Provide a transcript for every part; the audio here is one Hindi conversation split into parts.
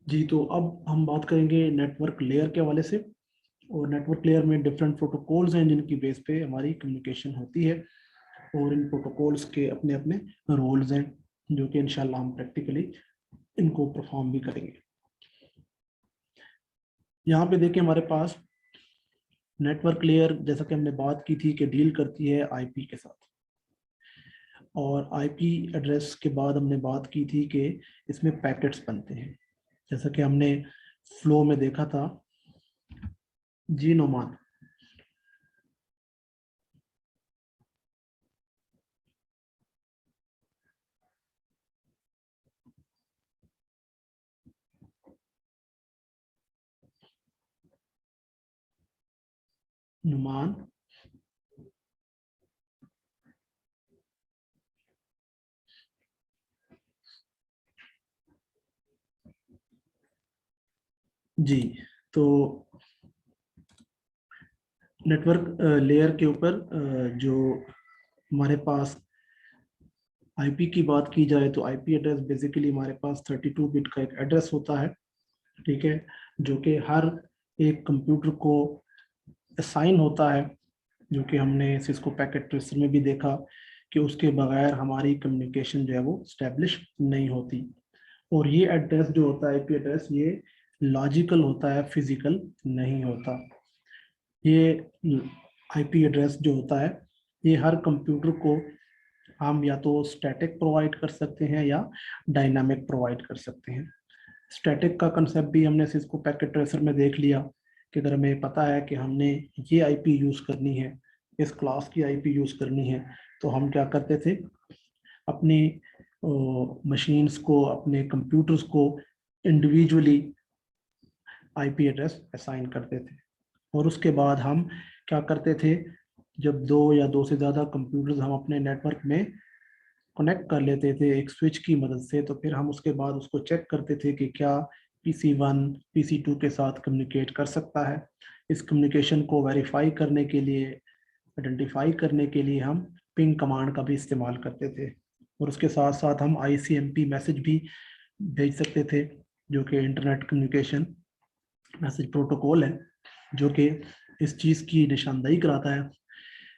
जी, तो अब हम बात करेंगे नेटवर्क लेयर के हवाले से। और नेटवर्क लेयर में डिफरेंट प्रोटोकॉल्स हैं जिनकी बेस पे हमारी कम्युनिकेशन होती है, और इन प्रोटोकॉल्स के अपने अपने रोल्स हैं जो कि इंशाल्लाह हम प्रैक्टिकली इनको परफॉर्म भी करेंगे। यहाँ पे देखिए हमारे पास नेटवर्क लेयर, जैसा कि हमने बात की थी, कि डील करती है आईपी के साथ। और आईपी एड्रेस के बाद हमने बात की थी कि इसमें पैकेट्स बनते हैं, जैसा कि हमने फ्लो में देखा था। जी नोमान। नुमान। जी, तो नेटवर्क लेयर के ऊपर जो हमारे पास आईपी की बात की जाए, तो आईपी एड्रेस बेसिकली हमारे पास 32 बिट का एक एड्रेस होता है, ठीक है, जो कि हर एक कंप्यूटर को असाइन होता है, जो कि हमने सिस्को पैकेट ट्रेसर में भी देखा कि उसके बगैर हमारी कम्युनिकेशन जो है वो स्टैब्लिश नहीं होती। और ये एड्रेस जो होता है, आईपी एड्रेस, ये लॉजिकल होता है, फिजिकल नहीं होता। ये आईपी एड्रेस जो होता है, ये हर कंप्यूटर को हम या तो स्टैटिक प्रोवाइड कर सकते हैं या डायनामिक प्रोवाइड कर सकते हैं। स्टैटिक का कंसेप्ट भी हमने सिस्को पैकेट ट्रेसर में देख लिया कि अगर हमें पता है कि हमने ये आईपी यूज़ करनी है, इस क्लास की आईपी यूज़ करनी है, तो हम क्या करते थे, अपनी मशीन्स को, अपने कंप्यूटर्स को इंडिविजुअली आईपी एड्रेस असाइन करते थे। और उसके बाद हम क्या करते थे, जब दो या दो से ज़्यादा कंप्यूटर्स हम अपने नेटवर्क में कनेक्ट कर लेते थे एक स्विच की मदद से, तो फिर हम उसके बाद उसको चेक करते थे कि क्या PC1 PC2 के साथ कम्युनिकेट कर सकता है। इस कम्युनिकेशन को वेरीफाई करने के लिए, आइडेंटिफाई करने के लिए हम पिंग कमांड का भी इस्तेमाल करते थे। और उसके साथ साथ हम ICMP मैसेज भी भेज सकते थे, जो कि इंटरनेट कम्युनिकेशन मैसेज प्रोटोकॉल है, जो कि इस चीज़ की निशानदेही कराता है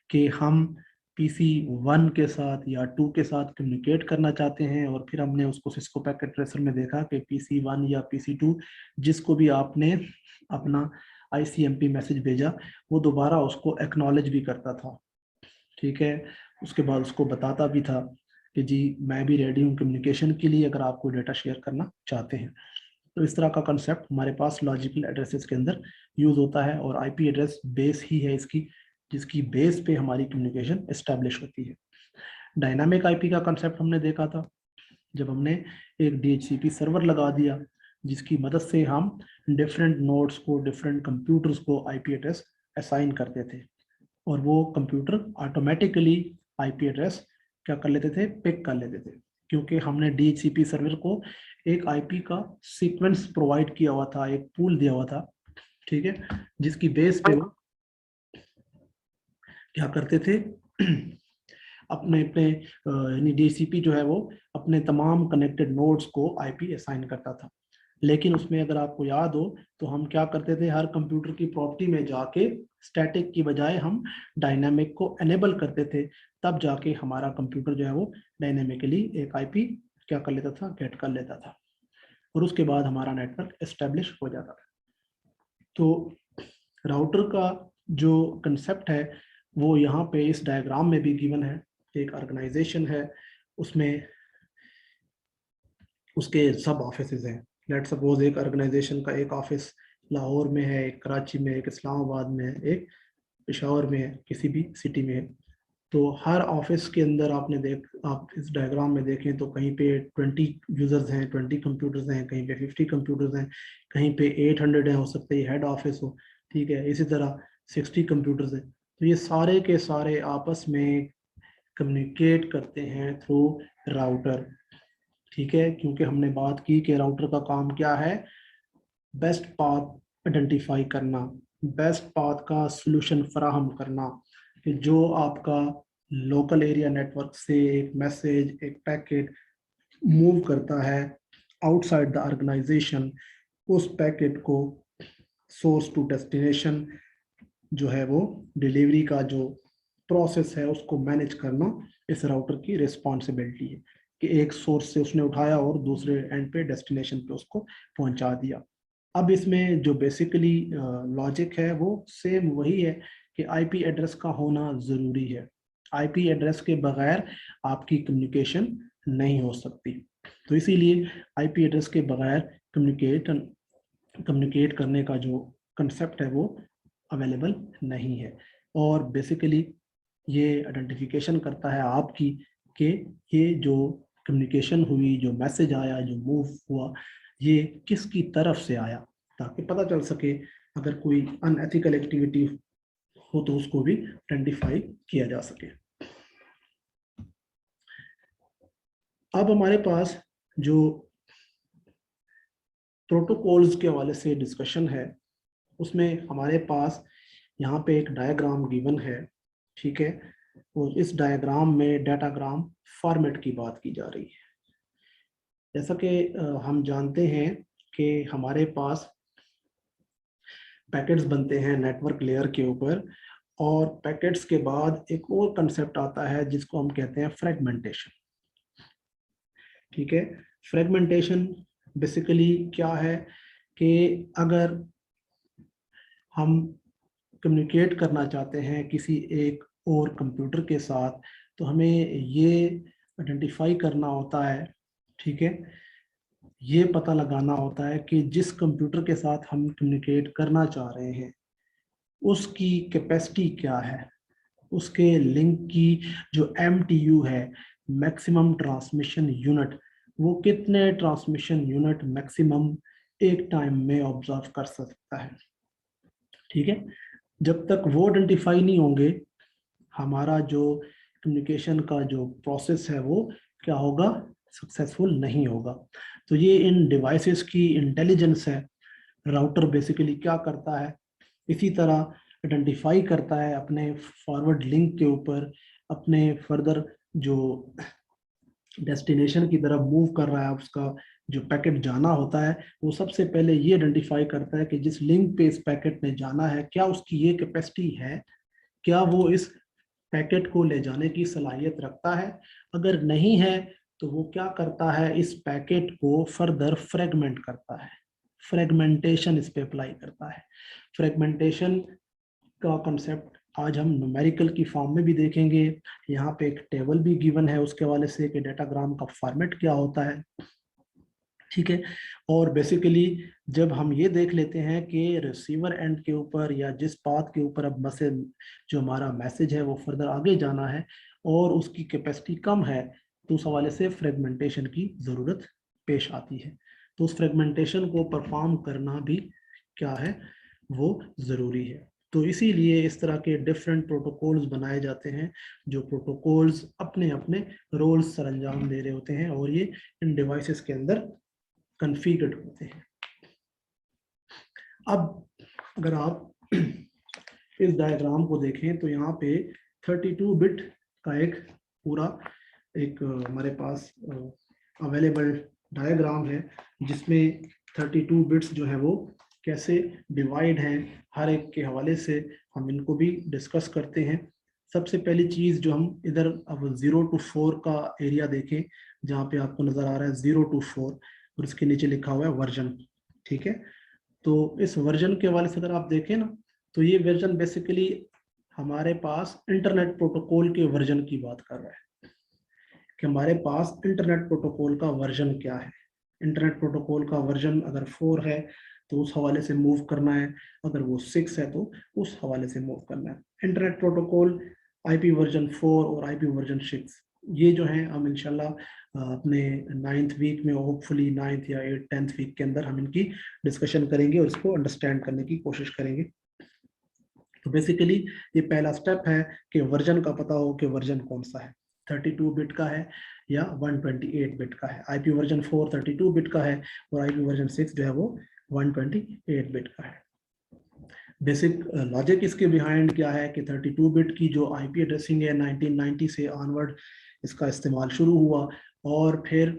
कि हम PC1 के साथ या 2 के साथ कम्युनिकेट करना चाहते हैं। और फिर हमने उसको सिस्को पैकेट ट्रेसर में देखा कि PC1 या PC2 जिसको भी आपने अपना ICMP मैसेज भेजा, वो दोबारा उसको एक्नॉलेज भी करता था, ठीक है। उसके बाद उसको बताता भी था कि जी मैं भी रेडी हूँ कम्युनिकेशन के लिए, अगर आपको डेटा शेयर करना चाहते हैं। तो इस तरह का कंसेप्ट हमारे पास लॉजिकल एड्रेसेस के अंदर यूज होता है, और आईपी एड्रेस बेस ही है इसकी, जिसकी बेस पे हमारी कम्युनिकेशन एस्टेब्लिश होती है। डायनामिक आईपी का कंसेप्ट हमने देखा था, जब हमने एक DHCP सर्वर लगा दिया, जिसकी मदद से हम डिफरेंट नोड्स को, डिफरेंट कंप्यूटर्स को आईपी एड्रेस असाइन करते थे, और वो कंप्यूटर ऑटोमेटिकली आईपी एड्रेस क्या कर लेते थे, पिक कर लेते थे, क्योंकि हमने DHCP सर्वर को एक आईपी का सीक्वेंस प्रोवाइड किया हुआ था, एक पूल दिया हुआ था, ठीक है, जिसकी बेस पे वो क्या करते थे, अपने अपने यानी DHCP जो है वो अपने तमाम कनेक्टेड नोड्स को आईपी असाइन करता था। लेकिन उसमें अगर आपको याद हो, तो हम क्या करते थे, हर कंप्यूटर की प्रॉपर्टी में जाके स्टैटिक की बजाय हम डायनामिक को एनेबल करते थे, तब जाके हमारा कंप्यूटर जो है वो डायनामिकली एक आईपी क्या कर लेता था, गेट कर लेता था, और उसके बाद हमारा नेटवर्क एस्टेब्लिश हो जाता था। तो राउटर का जो कंसेप्ट है वो यहाँ पे इस डायग्राम में भी गिवन है। एक ऑर्गेनाइजेशन है, उसमें उसके सब ऑफिसेज हैं। लेट सपोज एक ऑर्गेनाइजेशन का एक ऑफिस लाहौर में है, एक कराची में, एक इस्लामाबाद में है, एक पेशावर में है, किसी भी सिटी में है। तो हर ऑफिस के अंदर आप इस डायग्राम में देखें तो कहीं पे 20 यूजर्स हैं, 20 कंप्यूटर्स हैं, कहीं पे 50 कंप्यूटर्स हैं, कहीं पे 800 हैं, हो सकता है ये हेड ऑफिस हो, ठीक है। इसी तरह 60 कंप्यूटर्स हैं। तो ये सारे के सारे आपस में कम्युनिकेट करते हैं थ्रू राउटर, ठीक है, क्योंकि हमने बात की कि राउटर का काम क्या है, बेस्ट पाथ आइडेंटिफाई करना, बेस्ट पाथ का सॉल्यूशन फराहम करना, कि जो आपका लोकल एरिया नेटवर्क से एक मैसेज, एक पैकेट मूव करता है आउटसाइड द ऑर्गेनाइजेशन, उस पैकेट को सोर्स टू डेस्टिनेशन जो है वो डिलीवरी का जो प्रोसेस है उसको मैनेज करना इस राउटर की रिस्पॉन्सिबिलिटी है कि एक सोर्स से उसने उठाया और दूसरे एंड पे डेस्टिनेशन पे उसको पहुंचा दिया। अब इसमें जो बेसिकली लॉजिक है वो सेम वही है कि आईपी एड्रेस का होना ज़रूरी है। आईपी एड्रेस के बगैर आपकी कम्युनिकेशन नहीं हो सकती। तो इसीलिए आईपी एड्रेस के बगैर कम्युनिकेट करने का जो कंसेप्ट है वो अवेलेबल नहीं है। और बेसिकली ये आइडेंटिफिकेशन करता है आपकी कि ये जो कम्युनिकेशन हुई, जो मैसेज आया, जो मूव हुआ, ये किसकी तरफ से आया, ताकि पता चल सके अगर कोई अनएथिकल एक्टिविटी हो तो उसको भी आइडेंटिफाई किया जा सके। अब हमारे पास जो प्रोटोकॉल्स के हवाले से डिस्कशन है उसमें हमारे पास यहाँ पे एक डायग्राम गिवन है, ठीक है। और इस डायग्राम में डाटाग्राम फॉर्मेट की बात की जा रही है। जैसा कि हम जानते हैं कि हमारे पास पैकेट्स बनते हैं नेटवर्क लेयर के ऊपर, और पैकेट्स के बाद एक और कंसेप्ट आता है जिसको हम कहते हैं फ्रेगमेंटेशन, ठीक है। फ्रेगमेंटेशन बेसिकली क्या है कि अगर हम कम्युनिकेट करना चाहते हैं किसी एक और कंप्यूटर के साथ, तो हमें ये आइडेंटिफाई करना होता है, ठीक है, ये पता लगाना होता है कि जिस कंप्यूटर के साथ हम कम्युनिकेट करना चाह रहे हैं उसकी कैपेसिटी क्या है, उसके लिंक की जो MTU है, मैक्सिमम ट्रांसमिशन यूनिट, वो कितने ट्रांसमिशन यूनिट मैक्सिमम एक टाइम में ऑब्जर्व कर सकता है, ठीक है। जब तक वो आइडेंटिफाई नहीं होंगे हमारा जो कम्युनिकेशन का जो प्रोसेस है वो क्या होगा, सक्सेसफुल नहीं होगा। तो ये इन डिवाइसेस की इंटेलिजेंस है। राउटर बेसिकली क्या करता है, इसी तरह आइडेंटिफाई करता है अपने फॉरवर्ड लिंक के ऊपर, अपने फर्दर जो डेस्टिनेशन की तरफ मूव कर रहा है, उसका जो पैकेट जाना होता है, वो सबसे पहले ये आइडेंटिफाई करता है कि जिस लिंक पे इस पैकेट ने जाना है क्या उसकी ये कैपेसिटी है, क्या वो इस पैकेट को ले जाने की सलाहियत रखता है। अगर नहीं है तो वो क्या करता है, इस पैकेट को फर्दर फ्रेगमेंट करता है, फ्रेगमेंटेशन इस पे अप्लाई करता है। फ्रेगमेंटेशन का कंसेप्ट आज हम न्यूमेरिकल की फॉर्म में भी देखेंगे। यहाँ पे एक टेबल भी गिवन है उसके हवाले से कि डाटाग्राम का फॉर्मेट क्या होता है, ठीक है। और बेसिकली जब हम ये देख लेते हैं कि रिसीवर एंड के ऊपर या जिस पाथ के ऊपर अब मैसेज जो हमारा मैसेज है वो फर्दर आगे जाना है और उसकी कैपेसिटी कम है, तो उस हवाले से फ्रेगमेंटेशन की ज़रूरत पेश आती है। तो उस फ्रेगमेंटेशन को परफॉर्म करना भी क्या है, वो ज़रूरी है। तो इसीलिए इस तरह के डिफरेंट प्रोटोकॉल्स बनाए जाते हैं, जो प्रोटोकॉल्स अपने अपने रोल्स सर अंजाम दे रहे होते हैं और ये इन डिवाइसेस के अंदर कॉन्फ़िगर्ड होते हैं। अब अगर आप इस डायग्राम को देखें तो यहाँ पे 32 बिट का एक पूरा एक हमारे पास अवेलेबल डायग्राम है जिसमें 32 बिट्स जो है वो कैसे डिवाइड हैं हर एक के हवाले से हम इनको भी डिस्कस करते हैं। सबसे पहली चीज़ जो हम इधर अब 0 to 4 का एरिया देखें, जहाँ पे आपको नज़र आ रहा है 0 to 4 और इसके नीचे लिखा हुआ है वर्जन, ठीक है। तो इस वर्जन के हवाले से अगर आप देखें ना, तो ये वर्जन बेसिकली हमारे पास इंटरनेट प्रोटोकॉल के वर्जन की बात कर रहा है कि हमारे पास इंटरनेट प्रोटोकॉल का वर्जन क्या है। इंटरनेट प्रोटोकॉल का वर्जन अगर 4 है तो उस हवाले से मूव करना है, अगर वो 6 है तो उस हवाले से मूव करना है। इंटरनेट प्रोटोकॉल IP वर्जन 4 और IP वर्जन 6 ये जो है हम इंशाल्लाह अपने 9th वीक में, होपफुली 9th या 8th 10th वीक के अंदर हम इनकी डिस्कशन करेंगे और इसको अंडरस्टैंड करने की कोशिश करेंगे। तो बेसिकली ये पहला स्टेप है कि वर्जन का पता हो कि वर्जन कौन सा है, 32 बिट का है या 128 बिट का है। IP वर्जन 4 32 बिट का है और IP वर्जन 6 जो है वो 128 बिट का है। बेसिक लॉजिक इसके बिहाइंड क्या है कि 32 बिट की जो IP एड्रेसिंग है 1990 से ऑनवर्ड इसका इस्तेमाल शुरू हुआ और फिर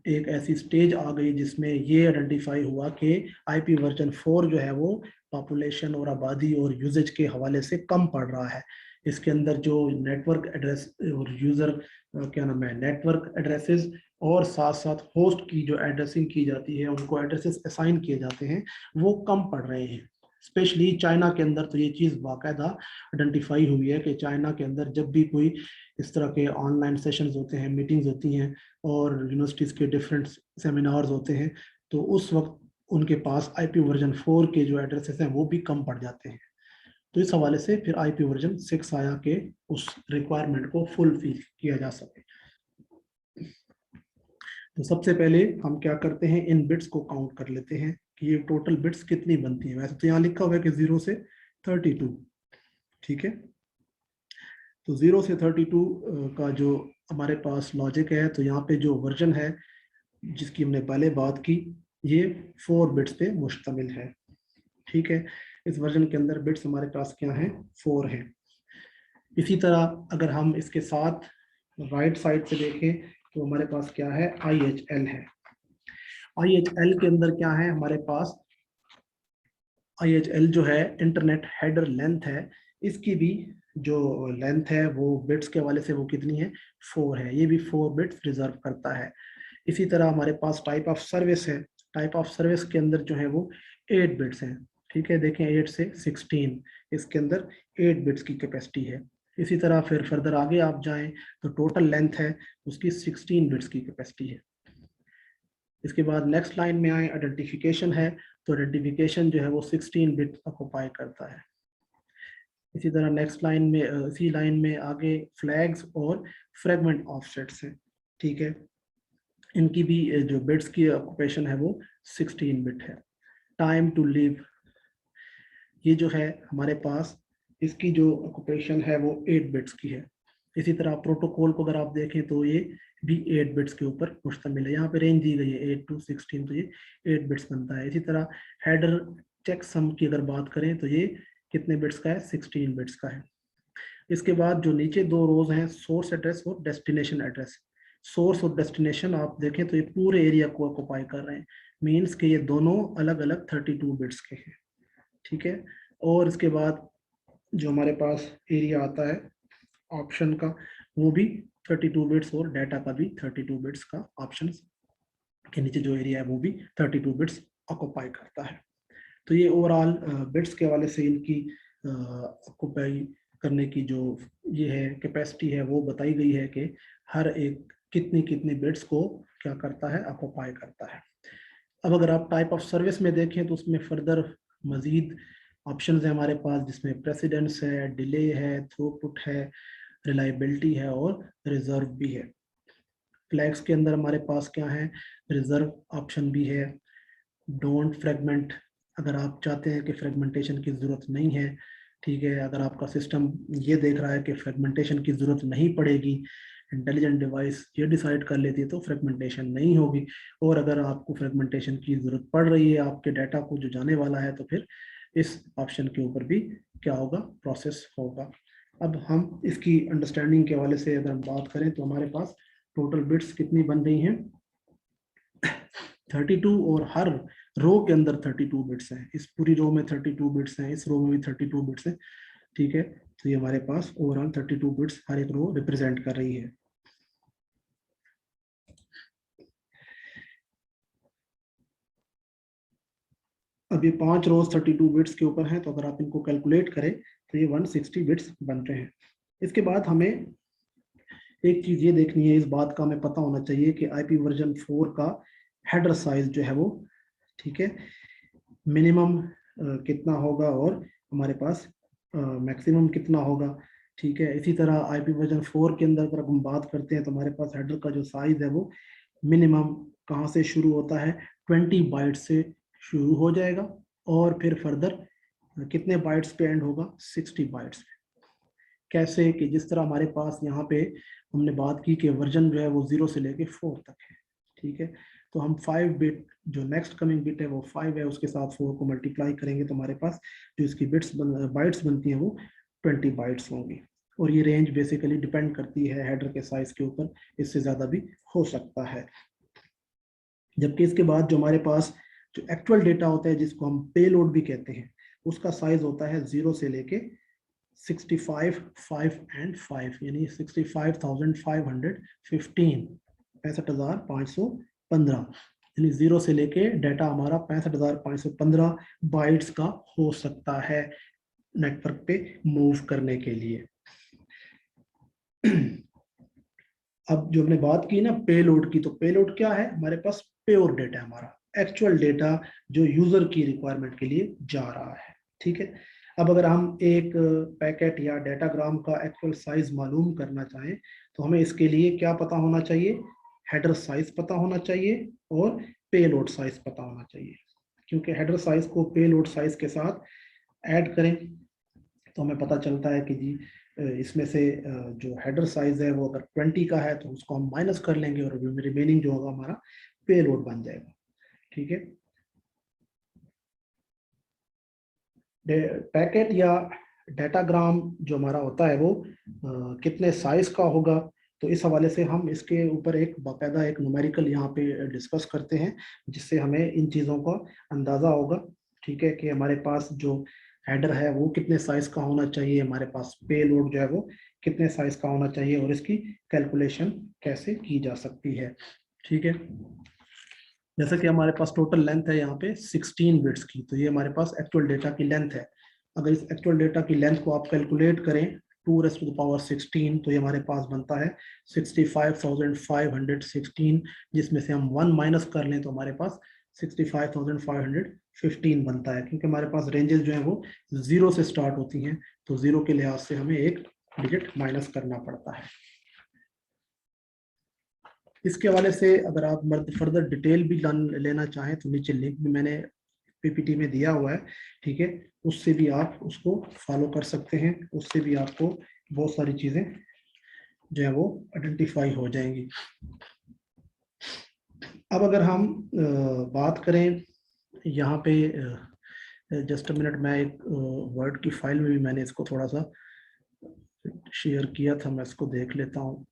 एक ऐसी स्टेज आ गई जिसमें ये आइडेंटिफाई हुआ कि आईपी वर्जन 4 जो है वो पॉपुलेशन और आबादी और यूजेज के हवाले से कम पड़ रहा है। इसके अंदर जो नेटवर्क एड्रेस और यूजर क्या नाम है, नेटवर्क एड्रेसेस और साथ साथ होस्ट की जो एड्रेसिंग की जाती है, उनको एड्रेसेस असाइन किए जाते हैं, वो कम पड़ रहे हैं। स्पेशली चाइना के अंदर तो ये चीज़ बाकायदा आइडेंटिफाई हुई है कि चाइना के अंदर जब भी कोई इस तरह के ऑनलाइन सेशंस होते हैं, मीटिंग्स होती हैं और यूनिवर्सिटीज़ के डिफरेंट सेमिनार्स होते हैं, तो उस वक्त उनके पास आईपी वर्जन 4 के जो एड्रेसेस हैं वो भी कम पड़ जाते हैं। तो इस हवाले से फिर आईपी वर्जन 6 आया के उस रिक्वायरमेंट को फुलफिल किया जा सके। तो सबसे पहले हम क्या करते हैं, इन बिट्स को काउंट कर लेते हैं कि ये टोटल बिट्स कितनी बनती है। वैसे तो यहाँ लिखा हुआ है कि 0 से 32, ठीक है। तो 0 से 32 का जो हमारे पास लॉजिक है, तो यहाँ पे जो वर्जन है जिसकी हमने पहले बात की, ये 4 बिट्स पे मुश्तमिल है, ठीक है। इस वर्जन के अंदर बिट्स हमारे पास क्या हैं, 4 हैं। इसी तरह अगर हम इसके साथ राइट साइड से देखें तो हमारे पास क्या है, IHL है। IHL के अंदर क्या है हमारे पास, IHL जो है इंटरनेट हेडर लेंथ है, इसकी भी जो लेंथ है वो बिट्स के हवाले से वो कितनी है, 4 है। ये भी 4 बिट्स रिजर्व करता है। इसी तरह हमारे पास टाइप ऑफ सर्विस है। टाइप ऑफ सर्विस के अंदर जो है वो 8 बिट्स हैं, ठीक है। देखें 8 से 16, इसके अंदर 8 बिट्स की कैपेसिटी है। इसी तरह फिर फर्दर आगे आप जाएं तो टोटल लेंथ है उसकी 16 बिट्स की कैपेसिटी है। इसके बाद नेक्स्ट लाइन में आए, आइडेंटिफिकेशन है, तो आइडेंटिफिकेशन जो है वो 16 बिट ऑक्युपाई करता है। इसी तरह नेक्स्ट लाइन में इसी लाइन में आगे फ्लैग्स और फ्रेगमेंट ऑफसेट्स हैं, ठीक है। इनकी भी जो बिट्स की ऑक्यूपेशन है वो 16 बिट है। टाइम टू लीव, ये जो है हमारे पास, इसकी जो ऑक्यूपेशन है वो 8 बिट्स की है। इसी तरह प्रोटोकॉल को अगर आप देखें तो ये भी 8 बिट्स के ऊपर मुश्तमिल है। यहाँ पे रेंज दी गई है 8 to 16, तो ये 8 बिट्स बनता है। इसी तरह हेडर चेक सम की अगर बात करें तो ये कितने बिट्स का है, 16 बिट्स का है। इसके बाद जो नीचे दो रोज हैं, सोर्स एड्रेस और डेस्टिनेशन एड्रेस। सोर्स और डेस्टिनेशन आप देखें तो ये पूरे एरिया को ऑक्युपाई कर रहे हैं, मीन्स कि ये दोनों अलग अलग 32 बिट्स के हैं, ठीक है। और इसके बाद जो हमारे पास एरिया आता है ऑप्शन का, वो भी 32 बिट्स और डाटा का भी 32 बिट्स का, ऑप्शन के नीचे जो एरिया है वो भी 32 बिट्स ऑक्युपाई करता है। तो ये ओवरऑल बिट्स के हवाले से इनकी ऑक्युपाई करने की जो ये है कैपेसिटी है वो बताई गई है कि हर एक कितनी कितनी बिट्स को क्या करता है, ऑक्युपाई करता है। अब अगर आप टाइप ऑफ सर्विस में देखें तो उसमें फर्दर मजीद ऑप्शंस है हमारे पास, जिसमें प्रेसिडेंस है, डिले है, थ्रूपुट है, रिलायबिलिटी है और रिजर्व भी है। फ्लैग्स के अंदर हमारे पास क्या है, रिजर्व ऑप्शन भी है, डोंट फ्रेगमेंट, अगर आप चाहते हैं कि फ्रेगमेंटेशन की ज़रूरत नहीं है, ठीक है। अगर आपका सिस्टम ये देख रहा है कि फ्रेगमेंटेशन की ज़रूरत नहीं पड़ेगी, इंटेलिजेंट डिवाइस ये डिसाइड कर लेती है तो फ्रेगमेंटेशन नहीं होगी। और अगर आपको फ्रेगमेंटेशन की ज़रूरत पड़ रही है आपके डाटा को जो जाने वाला है, तो फिर इस ऑप्शन के ऊपर भी क्या होगा, प्रोसेस होगा। अब हम इसकी अंडरस्टैंडिंग के हवाले से अगर हम बात करें तो हमारे पास टोटल बिट्स कितनी बन रही हैं, 32, और हर रो के अंदर 32 बिट्स हैं। इस पूरी रो में 32 बिट्स हैं, इस रो में भी 32 बिट्स हैं, ठीक है। तो ये हमारे पास ओवरऑल 32 बिट्स हर एक रो रिप्रेजेंट कर रही है। अब ये 5 रोज 32 बिट्स के ऊपर हैं, तो अगर आप इनको कैलकुलेट करें तो ये 160 बिट्स बन रहे हैं। इसके बाद हमें एक चीज ये देखनी है, इस बात का हमें पता होना चाहिए कि आईपी वर्जन 4 का हेडर साइज जो है वो, ठीक है, मिनिमम कितना होगा और हमारे पास मैक्सिमम कितना होगा, ठीक है। इसी तरह आईपी वर्जन 4 के अंदर अगर हम बात करते हैं तो हमारे पास हेडर का जो साइज है वो मिनिमम कहाँ से शुरू होता है, 20 बाइट्स से शुरू हो जाएगा और फिर फर्दर कितने बाइट्स पे एंड होगा, 60 बाइट्स पे। कैसे कि जिस तरह हमारे पास यहाँ पे हमने बात की कि वर्जन जो है वो 0 से लेके 4 तक है, ठीक है। तो हम 5 बिट जो नेक्स्ट कमिंग बिट है वो 5 है, उसके साथ 4 को मल्टीप्लाई करेंगे तो हमारे पास जो इसकी बाइट्स बनती हैं वो 20 बाइट्स होंगी। और ये रेंज बेसिकली डिपेंड करती है हेडर के साइज के ऊपर, इससे ज़्यादा भी हो सकता है। जबकि इसके बाद जो हमारे पास जो एक्चुअल डेटा होता है जिसको हम पेलोड भी कहते हैं, उसका साइज होता है 0 से लेके 65, 5 एंड 5, यानी 65,515, 65,515, यानी 0 से लेके डाटा हमारा 65,515 बाइट्स का हो सकता है नेटवर्क पे मूव करने के लिए। अब जो हमने बात की ना पेलोड की, तो पेलोड क्या है? हमारे पास प्योर डेटा, हमारा एक्चुअल डेटा जो यूजर की रिक्वायरमेंट के लिए जा रहा है। ठीक है, अब अगर हम एक पैकेट या डेटाग्राम का एक्चुअल साइज मालूम करना चाहें तो हमें इसके लिए क्या पता होना चाहिए? हेडर साइज पता होना चाहिए और पेलोड साइज पता होना चाहिए, क्योंकि हेडर साइज को पेलोड साइज के साथ ऐड करें तो हमें पता चलता है कि जी इसमें से जो हेडर साइज है वो अगर 20 का है तो उसको हम माइनस कर लेंगे और रिमेनिंग जो होगा हमारा पेलोड बन जाएगा। ठीक है, पैकेट या डेटाग्राम जो हमारा होता है वो कितने साइज का होगा, तो इस हवाले से हम इसके ऊपर एक बाकायदा एक न्यूमेरिकल यहाँ पे डिस्कस करते हैं, जिससे हमें इन चीज़ों का अंदाज़ा होगा। ठीक है, कि हमारे पास जो हेडर है वो कितने साइज का होना चाहिए, हमारे पास पेलोड जो है वो कितने साइज का होना चाहिए और इसकी कैलकुलेशन कैसे की जा सकती है। ठीक है, जैसा कि हमारे पास टोटल लेंथ है यहाँ पे 16 बिट्स की, तो ये हमारे पास एक्चुअल डेटा की लेंथ है। अगर इस एक्चुअल डेटा की लेंथ को आप कैलकुलेट करें 2⁻16, तो ये हमारे पास बनता है 65,516, जिसमें से हम 1 माइनस कर लें तो हमारे पास 65,515 बनता है, क्योंकि हमारे पास रेंजेस जो है वो 0 से स्टार्ट होती हैं, तो 0 के लिहाज से हमें एक डिजिट माइनस करना पड़ता है। इसके हवाले से अगर आप फर्दर डिटेल भी लेना चाहें तो नीचे लिंक भी मैंने पीपीटी में दिया हुआ है। ठीक है, उससे भी आप उसको फॉलो कर सकते हैं, उससे भी आपको बहुत सारी चीजें जो है वो आइडेंटिफाई हो जाएंगी। अब अगर हम बात करें यहाँ पे, जस्ट अ मिनट, मैं एक वर्ड की फाइल में भी मैंने इसको थोड़ा सा शेयर किया था, मैं इसको देख लेता हूँ।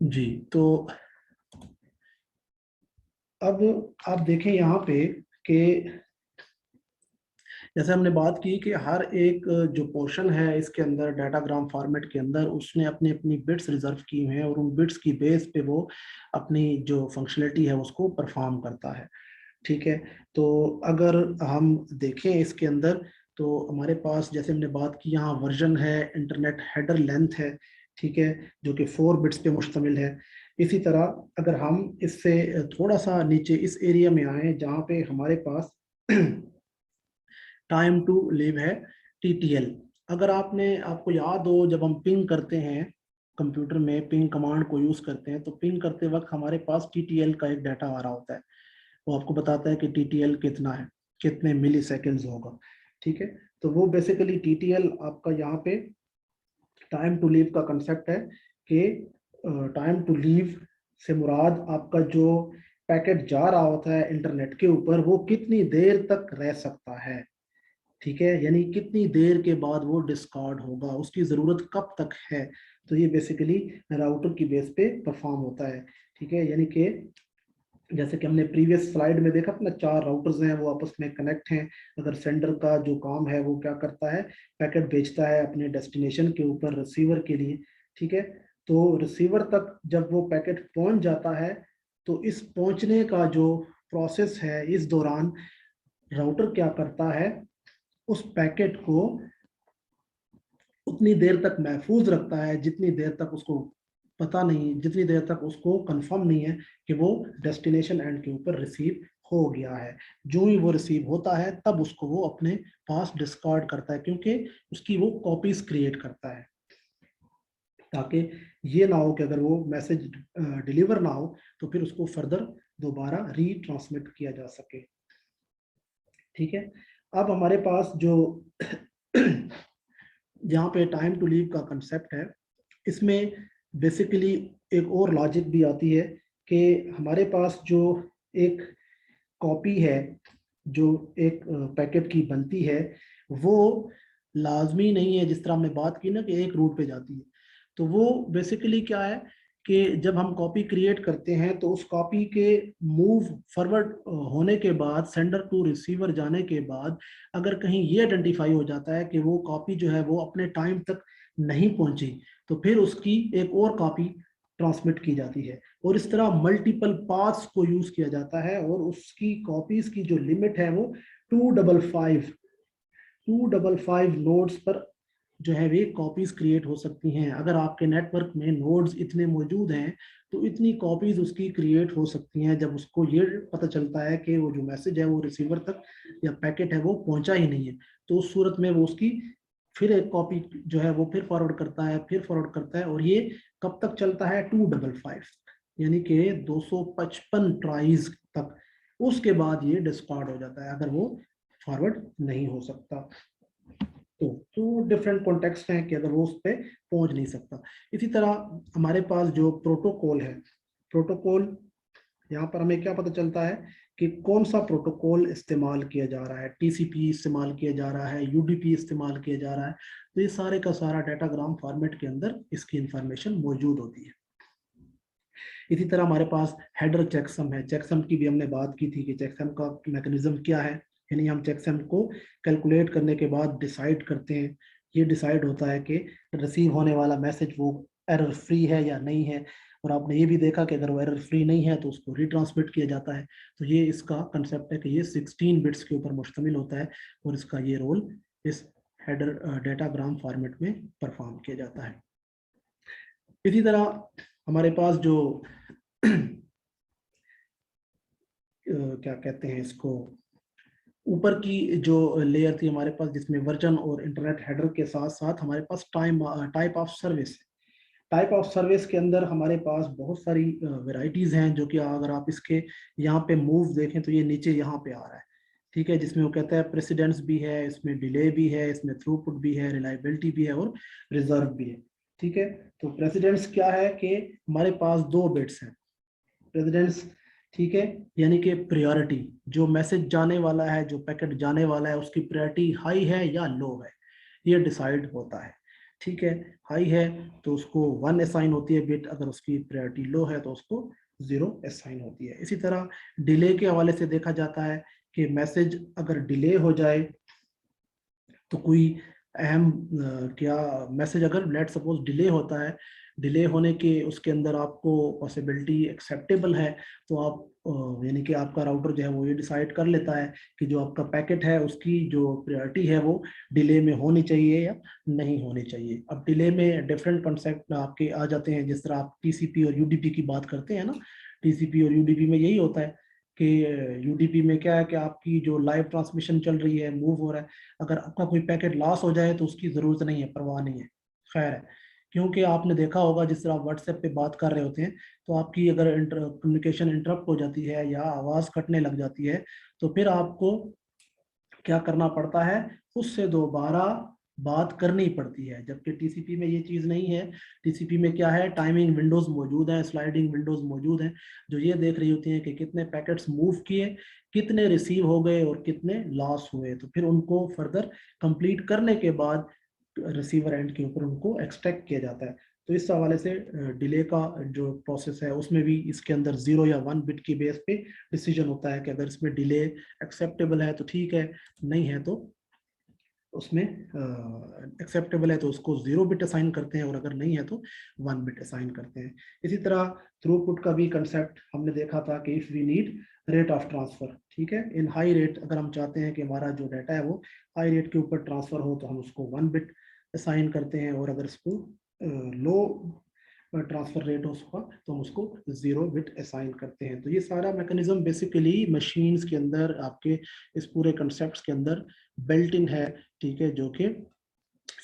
जी, तो अब आप देखें यहाँ पे कि जैसे हमने बात की कि हर एक जो पोर्शन है इसके अंदर डाटाग्राम फॉर्मेट के अंदर उसने अपनी अपनी बिट्स रिजर्व की हुए हैं और उन बिट्स की बेस पे वो अपनी जो फंक्शनलिटी है उसको परफॉर्म करता है। ठीक है, तो अगर हम देखें इसके अंदर तो हमारे पास, जैसे हमने बात की, यहाँ वर्जन है, इंटरनेट हेडर लेंथ है, ठीक है, जो कि 4 बिट्स पे मुश्तमिल है। इसी तरह अगर हम इससे थोड़ा सा नीचे इस एरिया में आए जहाँ पे हमारे पास टाइम टू लिव है, टीटीएल। अगर आपको याद हो, जब हम पिंग करते हैं कंप्यूटर में, पिंग कमांड को यूज करते हैं, तो पिंग करते वक्त हमारे पास टीटीएल का एक डाटा आ रहा होता है, वो आपको बताता है कि टीटीएल कितना है, कितने मिली सेकेंड्स होगा। ठीक है, तो वो बेसिकली टीटीएल आपका यहाँ पे टाइम टू लीव का कंसेप्ट है कि टाइम टू लीव से मुराद आपका जो पैकेट जा रहा होता है इंटरनेट के ऊपर वो कितनी देर तक रह सकता है। ठीक है, यानी कितनी देर के बाद वो डिस्कार्ड होगा, उसकी ज़रूरत कब तक है, तो ये बेसिकली राउटर की बेस पे परफॉर्म होता है। ठीक है, यानी कि जैसे कि हमने प्रीवियस स्लाइड में देखा था ना, 4 राउटर्स हैं वो आपस में कनेक्ट हैं। अगर सेंडर का जो काम है वो क्या करता है, पैकेट भेजता है अपने डेस्टिनेशन के ऊपर रिसीवर के लिए। ठीक है, तो रिसीवर तक जब वो पैकेट पहुंच जाता है तो इस पहुंचने का जो प्रोसेस है, इस दौरान राउटर क्या करता है, उस पैकेट को उतनी देर तक महफूज रखता है जितनी देर तक उसको पता नहीं, जितनी देर तक उसको कंफर्म नहीं है कि वो डेस्टिनेशन एंड के ऊपर रिसीव हो गया है। जो ही वो रिसीव होता है तब उसको वो अपने पास डिस्कार्ड करता है, क्योंकि उसकी वो कॉपीज क्रिएट करता है। ताकि ये ना हो कि अगर वो मैसेज डिलीवर ना हो तो फिर उसको फर्दर दोबारा रीट्रांसमिट किया जा सके। ठीक है, अब हमारे पास जो यहाँ पे टाइम टू लीव का कंसेप्ट है, इसमें बेसिकली एक और लॉजिक भी आती है कि हमारे पास जो एक कॉपी है, जो एक पैकेट की बनती है, वो लाजमी नहीं है, जिस तरह हमने बात की ना कि एक रूट पे जाती है। तो वो बेसिकली क्या है कि जब हम कॉपी क्रिएट करते हैं तो उस कॉपी के मूव फॉरवर्ड होने के बाद, सेंडर टू रिसीवर जाने के बाद, अगर कहीं ये आइडेंटिफाई हो जाता है कि वो कॉपी जो है वो अपने टाइम तक नहीं पहुंची, तो फिर उसकी एक और कॉपी ट्रांसमिट की जाती है। और इस तरह मल्टीपल पाथ्स को यूज किया जाता है, और उसकी कॉपीज की जो लिमिट है वो 255 नोड्स पर जो है वे कॉपीज क्रिएट हो सकती हैं। अगर आपके नेटवर्क में नोड्स इतने मौजूद हैं तो इतनी कॉपीज उसकी क्रिएट हो सकती हैं, जब उसको ये पता चलता है कि वो जो मैसेज है वो रिसीवर तक या पैकेट है वो पहुंचा ही नहीं है, तो उस सूरत में वो उसकी फिर एक कॉपी जो है वो फिर फॉरवर्ड करता है, फिर फॉरवर्ड करता है, और ये कब तक चलता है? 255, यानी कि 255 ट्राइज तक। उसके बाद ये डिस्कार्ड हो जाता है अगर वो फॉरवर्ड नहीं हो सकता। तो डिफरेंट कॉन्टेक्स्ट हैं कि अगर वो उस पर पहुंच नहीं सकता। इसी तरह हमारे पास जो प्रोटोकॉल है, प्रोटोकॉल, यहाँ पर हमें क्या पता चलता है कि कौन सा प्रोटोकॉल इस्तेमाल किया जा रहा है। टीसीपी इस्तेमाल किया जा रहा है, यूडीपी इस्तेमाल किया जा रहा है, तो ये सारे का सारा डाटाग्राम फॉर्मेट के अंदर इसकी इंफॉर्मेशन मौजूद होती है। इसी तरह हमारे पास हेडर चेकसम है। चेकसम की भी हमने बात की थी कि चेकसम का मैकेनिज्म क्या है, यानी हम चेकसम को कैलकुलेट करने के बाद डिसाइड करते हैं। ये डिसाइड होता है कि रिसीव होने वाला मैसेज वो एरर फ्री है या नहीं है, और आपने ये भी देखा कि अगर वो एरर फ्री नहीं है तो उसको रिट्रांसमिट किया जाता है। तो ये इसका कंसेप्ट है कि ये 16 बिट्स के ऊपर मुश्तमिल होता है, और इसका ये रोल इस हेडर डाटाग्राम फॉर्मेट में परफॉर्म किया जाता है। इसी तरह हमारे पास जो क्या कहते हैं इसको, ऊपर की जो लेयर थी हमारे पास, जिसमें वर्जन और इंटरनेट हेडर के साथ साथ हमारे पास type of service. Type of service के अंदर हमारे पास बहुत सारी वेराइटीज हैं, जो कि अगर आप इसके यहाँ पे मूव देखें तो ये नीचे यहाँ पे आ रहा है। ठीक है, जिसमें वो कहता है प्रेसिडेंस भी है, इसमें डिले भी है, इसमें थ्रूपुट भी है, रिलायबिलिटी भी है, और रिजर्व भी है। ठीक है, तो प्रेसिडेंस क्या है कि हमारे पास 2 बिट्स हैं प्रेसिडेंस। ठीक है, यानी कि प्रायोरिटी, जो मैसेज जाने वाला है, जो पैकेट जाने वाला है, उसकी प्रायोरिटी हाई है या लो है, ये डिसाइड होता है। ठीक है, हाई है तो उसको 1 असाइन होती है बिट, अगर उसकी प्रायोरिटी लो है तो उसको 0 असाइन होती है। इसी तरह डिले के हवाले से देखा जाता है कि मैसेज अगर डिले हो जाए तो कोई अहम क्या मैसेज अगर लेट सपोज डिले होता है, डिले होने के उसके अंदर आपको पॉसिबिलिटी एक्सेप्टेबल है, तो आप यानी कि आपका राउटर जो है वो ये डिसाइड कर लेता है कि जो आपका पैकेट है उसकी जो प्रायोरिटी है वो डिले में होनी चाहिए या नहीं होनी चाहिए। अब डिले में डिफरेंट कॉन्सेप्ट आपके आ जाते हैं, जिस तरह आप टीसीपी और यूडीपी की बात करते हैं ना, टीसीपी और यूडीपी में यही होता है कि यूडीपी में क्या है कि आपकी जो लाइव ट्रांसमिशन चल रही है, मूव हो रहा है, अगर आपका कोई पैकेट लॉस हो जाए तो उसकी जरूरत नहीं है, परवाह नहीं है, खैर है। क्योंकि आपने देखा होगा जिस तरह आप व्हाट्सएप पे बात कर रहे होते हैं, तो आपकी अगर कम्युनिकेशन इंटरप्ट हो जाती है या आवाज कटने लग जाती है, तो फिर आपको क्या करना पड़ता है, उससे दोबारा बात करनी पड़ती है। जबकि टीसीपी में ये चीज नहीं है। टीसीपी में क्या है, टाइमिंग विंडोज मौजूद है, स्लाइडिंग विंडोज मौजूद हैं, जो ये देख रही होती हैं कि कितने पैकेट्स मूव किए, कितने रिसीव हो गए और कितने लॉस हुए। तो फिर उनको फर्दर कंप्लीट करने के बाद रिसीवर एंड के ऊपर उनको एक्सट्रैक्ट किया जाता है। तो इस हवाले से डिले का जो प्रोसेस है उसमें भी इसके अंदर 0 या 1 बिट की बेस पे डिसीजन होता है कि अगर इसमें डिले एक्सेप्टेबल है तो ठीक है, नहीं है तो उसमें एक्सेप्टेबल है तो उसको 0 बिट असाइन करते हैं, और अगर नहीं है तो 1 बिट असाइन करते हैं। इसी तरह थ्रूपुट का भी कंसेप्ट हमने देखा था कि if we need rate of transfer, ठीक है, इन हाई रेट, अगर हम चाहते हैं कि हमारा जो डाटा है वो हाई रेट के ऊपर ट्रांसफर हो तो हम उसको 1 बिट असाइन करते हैं, और अगर इसको लो ट्रांसफर रेट हो उसका तो हम उसको 0 बिट असाइन करते हैं। तो ये सारा मैकेनिज्म बेसिकली मशीन्स के अंदर आपके इस पूरे कंसेप्ट के अंदर बिल्ट इन है। ठीक है, जो कि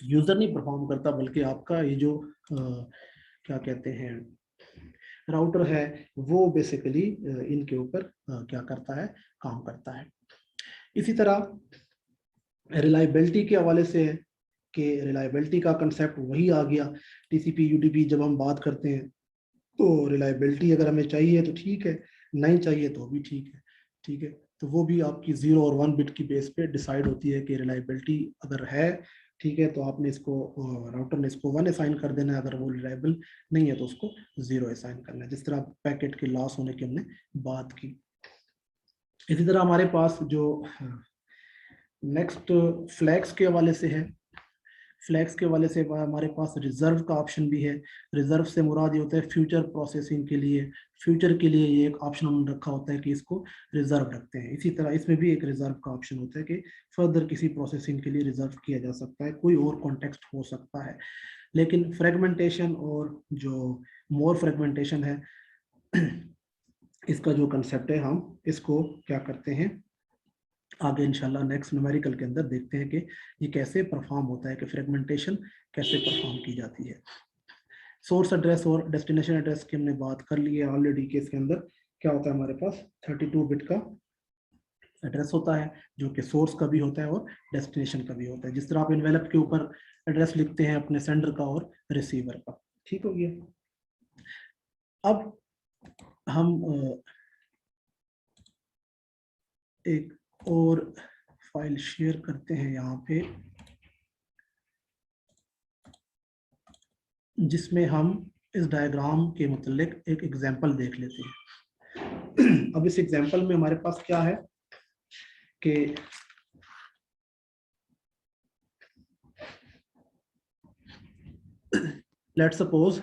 यूजर नहीं परफॉर्म करता, बल्कि आपका ये जो क्या कहते हैं राउटर है वो बेसिकली इनके ऊपर क्या करता है, काम करता है। इसी तरह रिलायबिलिटी के हवाले से है कि रिलायबिलिटी का कंसेप्ट वही आ गया। टीसीपी यूडीपी जब हम बात करते हैं तो रिलायबिलिटी अगर हमें चाहिए तो ठीक है, नहीं चाहिए तो भी ठीक है। ठीक है, तो वो भी आपकी 0 और 1 बिट की बेस पे डिसाइड होती है कि रिलायबिलिटी अगर है, ठीक है, तो आपने इसको राउटर ने इसको 1 असाइन कर देना है, अगर वो रिलायबल नहीं है तो उसको 0 असाइन करना है, जिस तरह पैकेट के लॉस होने की हमने बात की। इसी तरह हमारे पास जो नेक्स्ट फ्लैग्स के हवाले से है, फ्लैग्स के हवाले से हमारे पास रिजर्व का ऑप्शन भी है। रिजर्व से मुराद ये होता है फ्यूचर प्रोसेसिंग के लिए, फ्यूचर के लिए ये एक ऑप्शन हमने रखा होता है कि इसको रिजर्व रखते हैं। इसी तरह इसमें भी एक रिजर्व का ऑप्शन होता है कि फर्दर किसी प्रोसेसिंग के लिए रिजर्व किया जा सकता है, कोई और कॉन्टेक्स्ट हो सकता है। लेकिन फ्रेगमेंटेशन और जो मोर फ्रेगमेंटेशन है इसका जो कंसेप्ट है हम इसको क्या करते हैं आगे इंशाल्लाह नेक्स्ट न्यूमेरिकल के अंदर देखते हैं कि ये कैसे परफॉर्म होता है, कि फ्रेगमेंटेशन कैसे परफॉर्म की जाती है। सोर्स एड्रेस और डेस्टिनेशन एड्रेस की हमने बात कर ली है ऑलरेडी, के इसके अंदर क्या होता है हमारे पास 32 बिट का एड्रेस होता है, जो कि सोर्स का भी होता है और डेस्टिनेशन का भी होता है। जिस तरह आप इन्वेलप के ऊपर एड्रेस लिखते हैं अपने सेंडर का और रिसीवर का। ठीक हो गया। अब हम एक और फाइल शेयर करते हैं यहाँ पे, जिसमें हम इस डायग्राम के मुतालिक एक एग्जांपल देख लेते हैं। अब इस एग्जांपल में हमारे पास क्या है कि let's suppose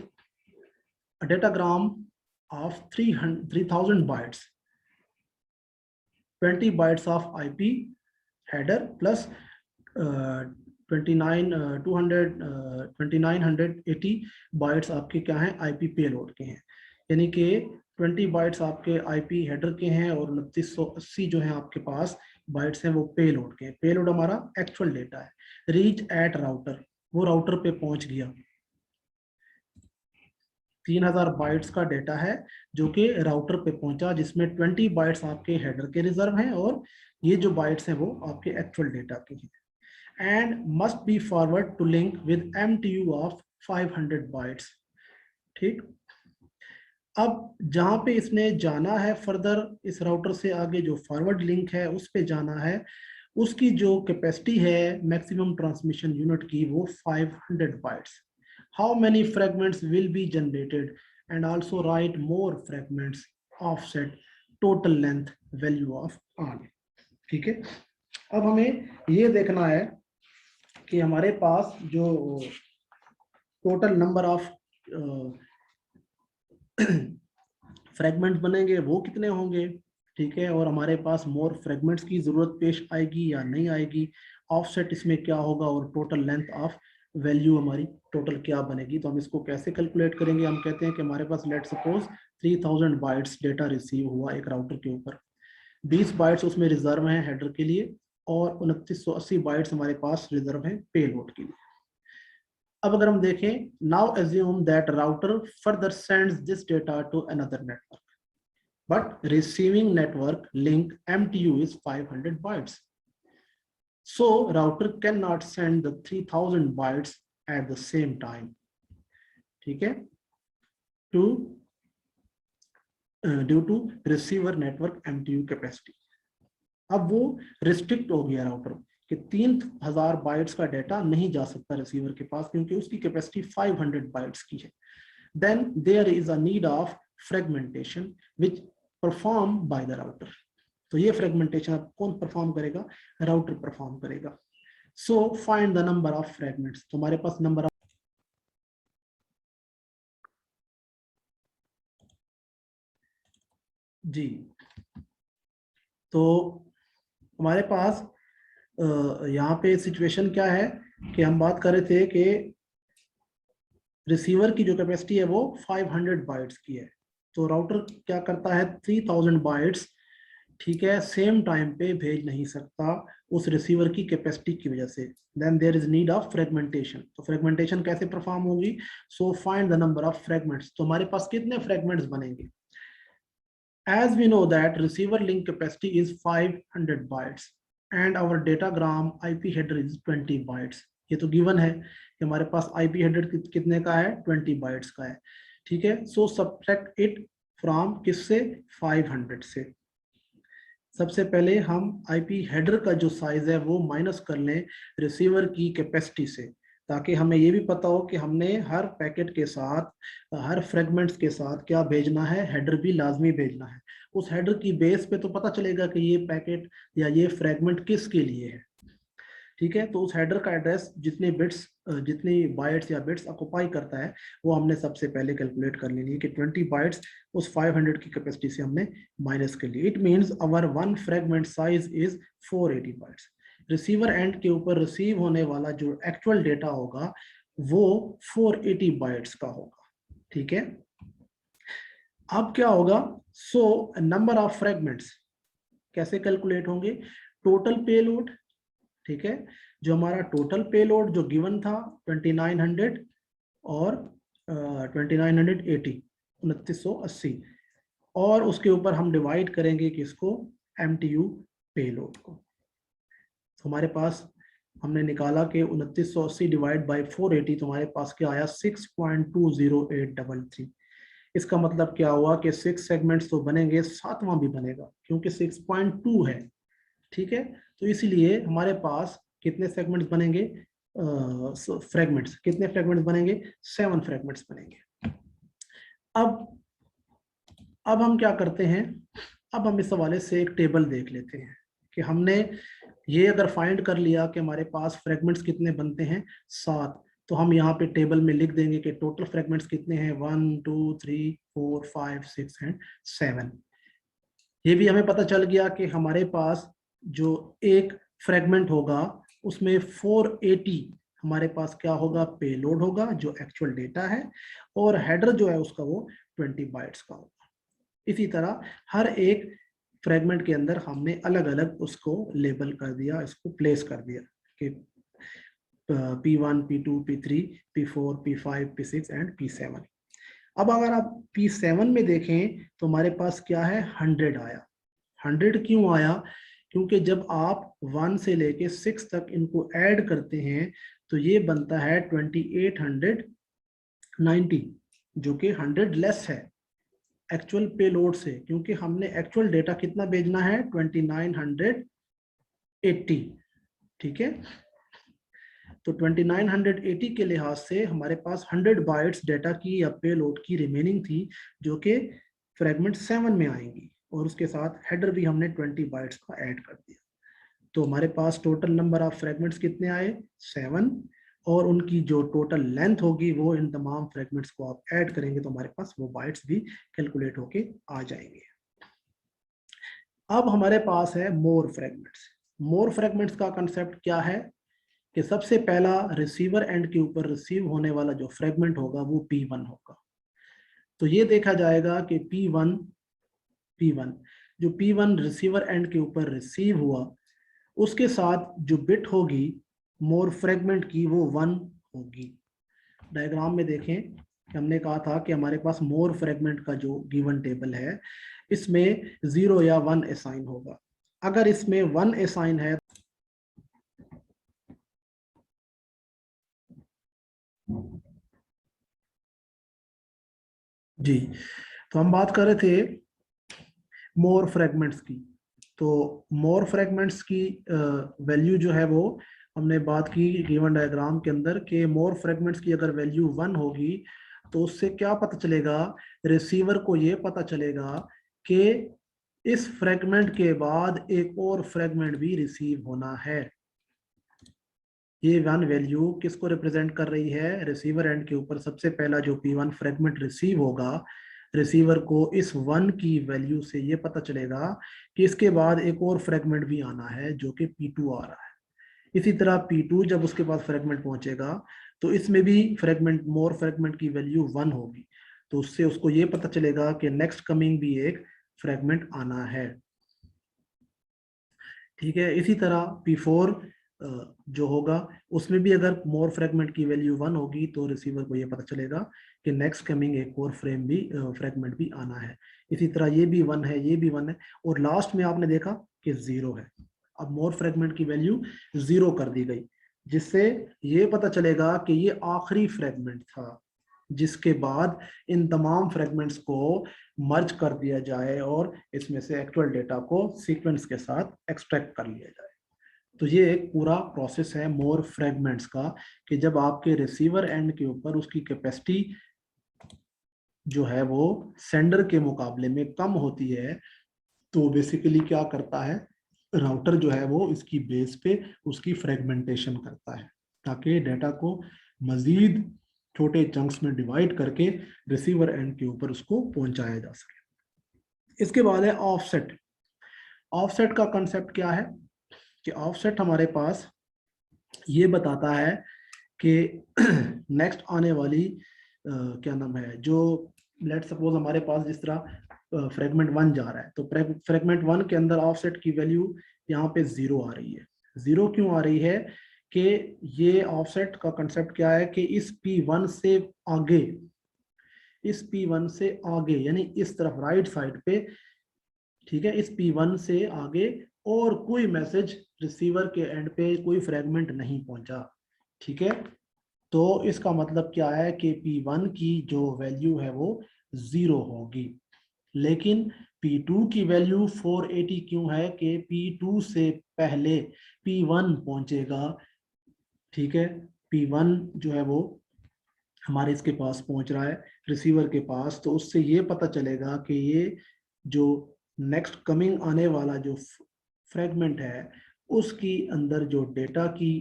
a datagram of 3000 bytes, 20 bytes of IP header plus 2980 bytes आपके क्या हैं, आईपी पेलोड के हैं। यानी कि 20 बाइट्स आपके आईपी हेडर के हैं और 2980 जो है आपके पास बाइट्स हैं वो पेलोड के हैं। पेलोड हमारा एक्चुअल डेटा है। रीच एट राउटर, वो राउटर पे पहुंच गया। 3000 बाइट्स का डेटा है जो कि राउटर पे पहुंचा, जिसमें 20 बाइट्स आपके हेडर के रिजर्व हैं और ये जो बाइट्स हैं वो आपके एक्चुअल डेटा के हैं। And must be forward to link with MTU of 500 bytes. ठीक, अब जहां पे इसने जाना है फर्दर, इस राउटर से आगे जो फॉरवर्ड लिंक है उस पे जाना है, उसकी जो कैपेसिटी है मैक्सिमम ट्रांसमिशन यूनिट की वो 500 bytes. How many fragments will be generated and also write more fragments offset total length value of R. ठीक है, अब हमें ये देखना है कि हमारे पास जो टोटल नंबर ऑफ फ्रेगमेंट्स बनेंगे वो कितने होंगे। ठीक है, और हमारे पास मोर फ्रेगमेंट्स की जरूरत पेश आएगी या नहीं आएगी, ऑफसेट इसमें क्या होगा और टोटल लेंथ ऑफ वैल्यू हमारी टोटल क्या बनेगी। तो हम इसको कैसे कैलकुलेट करेंगे, हम कहते हैं कि हमारे पास let suppose 3000 bytes data receive हुआ एक राउटर के ऊपर, 20 बाइट्स उसमें रिजर्व हैं हेडर के लिए और 2980 बाइट्स हमारे पास रिजर्व हैं पेलोड के लिए। अब अगर हम देखें, now assume that router further sends this data to another network, but receiving network link MTU is 500 bytes. So router cannot send the 3000 bytes at the same time. ठीक है, to due to receiver network MTU capacity. अब वो रिस्ट्रिक्ट हो गया राउटर कि 3000 बाइट्स का डाटा नहीं जा सकता रिसीवर के पास, क्योंकि उसकी कैपेसिटी 500 बाइट्स की है। Then there is a need of fragmentation which perform by the router. तो ये फ्रेगमेंटेशन कौन परफॉर्म करेगा, राउटर परफॉर्म करेगा। सो find the number of fragments, तो हमारे पास नंबर जी, तो हमारे पास यहाँ पे सिचुएशन क्या है कि हम बात कर रहे थे कि रिसीवर की जो कैपेसिटी है वो 500 बाइट्स की है, तो राउटर क्या करता है 3000 बाइट्स ठीक है, सेम टाइम पे भेज नहीं सकता उस रिसीवर की कैपेसिटी की वजह से, then there is need of fragmentation. तो फ्रेगमेंटेशन कैसे परफॉर्म होगी? So find the number of fragments. तो हमारे पास कितने फ्रेगमेंट्स बनेंगे? As we know that receiver link capacity is 500 bytes and our datagram IP header is 20 bytes. ये तो गिवन है कि हमारे पास IP header कितने का है? 20 bytes का है। ठीक है, सो सब्ट्रैक्ट इट फ्रॉम किससे? 500 से। सबसे पहले हम IP हेडर का जो साइज है वो माइनस कर लें रिसीवर की कैपेसिटी से, ताकि हमें ये भी पता हो कि हमने हर पैकेट के साथ, हर फ्रेगमेंट्स के साथ क्या भेजना है, हेडर भी लाजमी भेजना है। उस हेडर की बेस पे तो पता चलेगा कि ये पैकेट या ये फ्रेगमेंट किसके लिए है। ठीक है, तो उस हेडर का एड्रेस जितने बिट्स, जितनी बाइट्स या बिट्स ऑक्युपाई करता है वो हमने सबसे पहले कैलकुलेट कर लेनी है कि 20 बाइट्स उस 500 की कैपेसिटी से हमने माइनस कर ली। It means our one fragment size is 480 bytes. Receiver end के ऊपर रिसीव होने वाला जो एक्चुअल डेटा होगा वो 480 बाइट्स का होगा। ठीक है, अब क्या होगा? सो नंबर ऑफ फ्रेगमेंट्स कैसे कैलकुलेट होंगे? टोटल पेलोड, ठीक है, जो हमारा टोटल पेलोड जो गिवन था 2900 और 2980, 2980, और उसके ऊपर हम डिवाइड करेंगे किसको? MTU पेलोड को। तो हमारे पास हमने निकाला कि 2980 डिवाइड बाई 480, तो हमारे पास क्या आया? 6.20833। इसका मतलब क्या हुआ कि 6 सेगमेंट्स तो बनेंगे, 7वां भी बनेगा क्योंकि 6.2 है। ठीक है, तो इसलिए हमारे पास कितने सेगमेंट्स बनेंगे? फ्रेगमेंट्स कितने फ्रेगमेंट्स बनेंगे? 7 फ्रेगमेंट्स बनेंगे। अब हम क्या करते हैं? अब हम इस हवाले से एक टेबल देख लेते हैं कि हमने ये अगर फाइंड कर लिया कि हमारे पास फ्रेगमेंट्स कितने बनते हैं, 7, तो हम यहाँ पे टेबल में लिख देंगे कि टोटल फ्रेगमेंट्स कितने हैं, 1 2 3 4 5 6 एंड 7। ये भी हमें पता चल गया कि हमारे पास जो एक फ्रेगमेंट होगा उसमें 480 हमारे पास क्या होगा? पेलोड होगा, जो एक्चुअल डेटा है, और हेडर जो है उसका वो 20 बाइट्स का होगा। इसी तरह हर एक फ्रेगमेंट के अंदर हमने अलग अलग उसको लेबल कर दिया, इसको प्लेस कर दिया कि P1 P2 P3 P4 P5 P6 and P7। अब अगर आप P7 में देखें तो हमारे पास क्या है? 100 आया। 100 क्यों आया? क्योंकि जब आप 1 से लेके 6 तक इनको ऐड करते हैं तो ये बनता है 2890, जो कि 100 लेस है एक्चुअल पेलोड से, क्योंकि हमने एक्चुअल डेटा कितना भेजना है? 2980। ठीक है, तो 2980 के लिहाज से हमारे पास 100 बाइट्स डेटा की या पेलोड की रिमेनिंग थी, जो कि फ्रेगमेंट 7 में आएंगी, और उसके साथ हेडर भी हमने 20 बाइट्स का ऐड कर दिया। तो हमारे पास टोटल नंबर ऑफ फ्रेगमेंट्स कितने आए? 7, और उनकी जो टोटल लेंथ होगी वो इन तमाम फ्रेगमेंट्स को आप ऐड करेंगे तो हमारे पास वो बाइट्स भी कैलकुलेट होके आ जाएंगे। अब हमारे पास है मोर फ्रेगमेंट्स। मोर फ्रेगमेंट्स का कंसेप्ट क्या है कि सबसे पहला रिसीवर एंड के ऊपर रिसीव होने वाला जो फ्रेगमेंट होगा वो P1 होगा। तो ये देखा जाएगा कि P1 जो P1 रिसीवर एंड के ऊपर रिसीव हुआ, उसके साथ जो बिट होगी मोर फ्रेगमेंट की वो 1 होगी। डायग्राम में देखें कि हमने कहा था कि हमारे पास मोर फ्रेगमेंट का जो गिवन टेबल है इसमें 0 या 1 असाइन होगा। अगर इसमें 1 असाइन है जी, तो हम बात कर रहे थे मोर फ्रेगमेंट्स की। तो मोर फ्रेगमेंट्स की वैल्यू जो है वो हमने बात की गिवन डायग्राम के अंदर कि मोर फ्रेगमेंट्स की अगर वैल्यू 1 होगी तो उससे क्या पता चलेगा? रिसीवर को ये पता चलेगा कि इस फ्रेगमेंट के बाद एक और फ्रेगमेंट भी रिसीव होना है। ये 1 वैल्यू किसको रिप्रेजेंट कर रही है? रिसीवर एंड के ऊपर सबसे पहला जो P1 फ्रेगमेंट रिसीव होगा, रिसीवर को इस 1 की वैल्यू से ये पता चलेगा कि इसके बाद एक और फ्रेगमेंट भी आना है जो कि P2 आ रहा है। इसी तरह P2 जब उसके पास फ्रेगमेंट पहुंचेगा तो इसमें भी फ्रेगमेंट, मोर फ्रेगमेंट की वैल्यू 1 होगी, तो उससे उसको ये पता चलेगा कि नेक्स्ट कमिंग भी एक फ्रेगमेंट आना है। ठीक है। इसी तरह P4 जो होगा उसमें भी अगर मोर फ्रेगमेंट की वैल्यू 1 होगी तो रिसीवर को ये पता चलेगा कि नेक्स्ट कमिंग एक और फ्रेगमेंट भी आना है। इसी तरह ये भी 1 है, ये भी 1 है, और लास्ट में आपने देखा कि 0 है। अब मोर फ्रेगमेंट की वैल्यू 0 कर दी गई, जिससे ये पता चलेगा कि ये आखिरी फ्रेगमेंट था, जिसके बाद इन तमाम फ्रेगमेंट्स को मर्ज कर दिया जाए और इसमें से एक्चुअल डेटा को सीक्वेंस के साथ एक्सट्रैक्ट कर लिया जाए। तो ये एक पूरा प्रोसेस है मोर फ्रेगमेंट्स का, कि जब आपके रिसीवर एंड के ऊपर उसकी कैपेसिटी जो है वो सेंडर के मुकाबले में कम होती है, तो बेसिकली क्या करता है, राउटर जो है वो इसकी बेस पे उसकी फ्रेगमेंटेशन करता है, ताकि डेटा को मजीद छोटे चंक्स में डिवाइड करके रिसीवर एंड के ऊपर उसको पहुंचाया जा सके। इसके बाद है ऑफसेट। ऑफसेट का कंसेप्ट क्या है कि ऑफसेट हमारे पास ये बताता है कि नेक्स्ट आने वाली क्या नाम है, जो लेट सपोज हमारे पास जिस तरह फ्रेगमेंट 1 जा रहा है, तो फ्रेगमेंट 1 के अंदर ऑफसेट की वैल्यू यहाँ पे 0 आ रही है। 0 क्यों आ रही है कि ये ऑफसेट का कंसेप्ट क्या है कि इस P1 से आगे, इस P1 से आगे यानी इस तरफ राइट साइड पे, ठीक है, इस P1 से आगे और कोई मैसेज रिसीवर के एंड पे कोई फ्रेगमेंट नहीं पहुंचा। ठीक है, तो इसका मतलब क्या है कि P1 की जो वैल्यू है वो 0 होगी, लेकिन P2 की वैल्यू 480 क्यों है कि P2 से पहले P1 पहुंचेगा। ठीक है, P1 जो है वो हमारे इसके पास पहुंच रहा है रिसीवर के पास, तो उससे ये पता चलेगा कि ये जो नेक्स्ट कमिंग आने वाला जो फ्रेगमेंट है उसकी अंदर जो डेटा की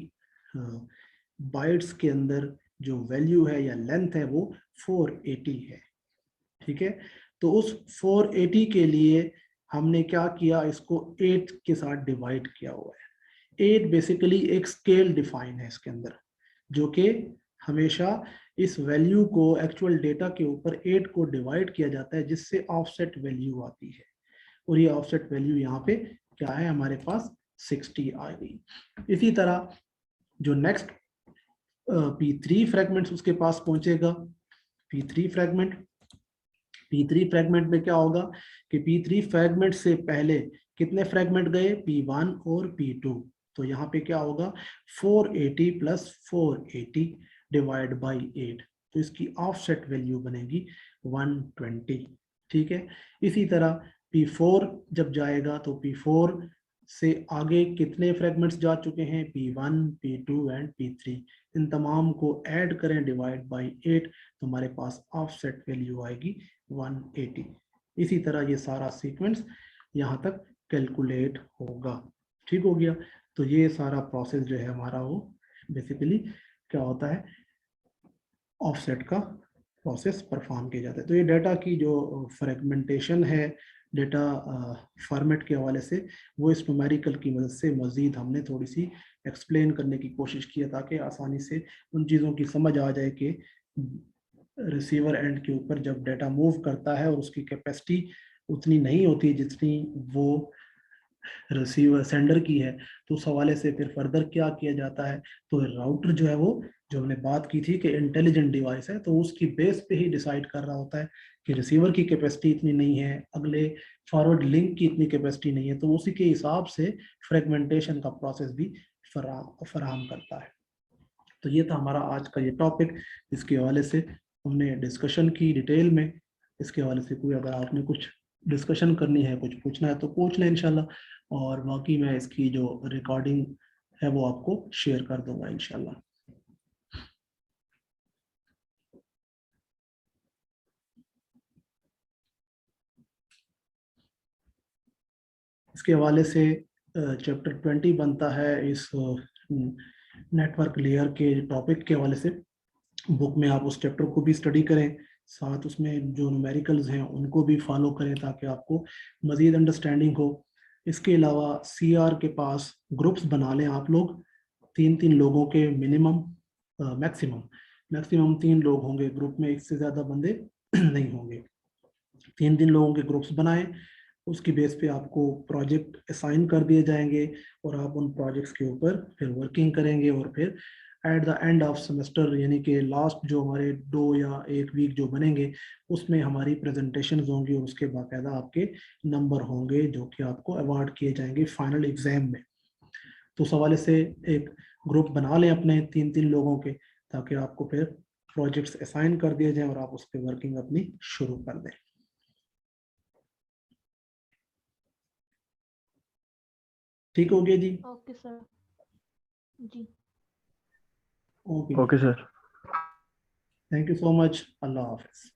बाइट्स के अंदर जो वैल्यू है या लेंथ है वो 480 है। ठीक है, तो उस 480 के लिए हमने क्या किया, इसको 8 के साथ डिवाइड किया हुआ है। 8 बेसिकली एक स्केल डिफाइन है इसके अंदर, जो कि हमेशा इस वैल्यू को एक्चुअल डेटा के ऊपर 8 को डिवाइड किया जाता है, जिससे ऑफसेट वैल्यू आती है। और ये ऑफसेट वैल्यू यहाँ पे क्या है, हमारे पास 60 आ गई। इसी तरह जो नेक्स्ट P3 फ्रेगमेंट्स उसके पास पहुंचेगा, P3 फ्रेगमेंट, P3 फ्रेगमेंट में क्या होगा कि P3 फ्रेगमेंट से पहले कितने फ्रेगमेंट गए, P1 और P2, तो यहाँ पे क्या होगा 480 प्लस 480 डिवाइड बाई 8, तो इसकी ऑफसेट वैल्यू बनेगी 120। ठीक है, इसी तरह P4 जब जाएगा तो P4 से आगे कितने फ्रेगमेंट्स जा चुके हैं, P1, P2 एंड P3, इन तमाम को ऐड करें डिवाइड बाई 8, तो हमारे पास ऑफसेट वैल्यू आएगी 180। इसी तरह ये सारा सीक्वेंस यहाँ तक कैलकुलेट होगा। ठीक हो गया, तो ये सारा प्रोसेस जो है हमारा वो बेसिकली क्या होता है, ऑफसेट का प्रोसेस परफॉर्म किया जाता है। तो ये डाटा की जो फ्रेगमेंटेशन है डेटा फॉर्मेट के हवाले से, वो इस न्यूमेरिकल की मदद से मजीद हमने थोड़ी सी एक्सप्लेन करने की कोशिश की है, ताकि आसानी से उन चीज़ों की समझ आ जाए कि रिसीवर एंड के ऊपर जब डाटा मूव करता है और उसकी कैपेसिटी उतनी नहीं होती जितनी वो रिसीवर सेंडर की है, तो उस हवाले से फिर फर्दर क्या किया जाता है, तो राउटर जो है वो, जो हमने बात की थी कि इंटेलिजेंट डिवाइस है, तो उसकी बेस पे ही डिसाइड कर रहा होता है कि रिसीवर की कैपेसिटी इतनी नहीं है, अगले फॉरवर्ड लिंक की इतनी कैपेसिटी नहीं है, तो उसी के हिसाब से फ्रेगमेंटेशन का प्रोसेस भी फराहम करता है। तो ये था हमारा आज का ये टॉपिक, इसके हवाले से हमने डिस्कशन की डिटेल में। इसके हवाले से कोई अगर आपने कुछ डिस्कशन करनी है, कुछ पूछना है तो पूछ लें इंशाल्लाह, और बाकी मैं इसकी जो रिकॉर्डिंग है वो आपको शेयर कर दूंगा इंशाल्लाह। इसके हवाले से चैप्टर 20 बनता है इस नेटवर्क लेयर के टॉपिक के हवाले से। बुक में आप उस चैप्टर को भी स्टडी करें, साथ उसमें जो न्यूमेरिकल्स हैं उनको भी फॉलो करें, ताकि आपको मज़ीद अंडरस्टैंडिंग हो। इसके अलावा CR के पास ग्रुप्स बना लें आप लोग, 3-3 लोगों के मिनिमम, मैक्सिमम 3 लोग होंगे ग्रुप में, इससे ज़्यादा बंदे नहीं होंगे। 3-3 लोगों के ग्रुप्स बनाएं, उसकी बेस पे आपको प्रोजेक्ट असाइन कर दिए जाएंगे और आप उन प्रोजेक्ट्स के ऊपर फिर वर्किंग करेंगे और फिर at the end of semester यानी कि लास्ट जो हमारे 2 या 1 वीक जो बनेंगे उसमें हमारी प्रेजेंटेशन होंगी और उसके बाकायदा आपके नंबर होंगे जो कि आपको अवार्ड किए जाएंगे फाइनल एग्जाम में। तो उस हवाले से एक ग्रुप बना लें अपने 3-3 लोगों के, ताकि आपको फिर प्रोजेक्ट्स असाइन कर दिए जाएं और आप उस पर वर्किंग अपनी शुरू कर दें। ठीक हो गया जी? ओके सर जी। Okay okay sir. Thank you so much. अल्लाह हाफिज।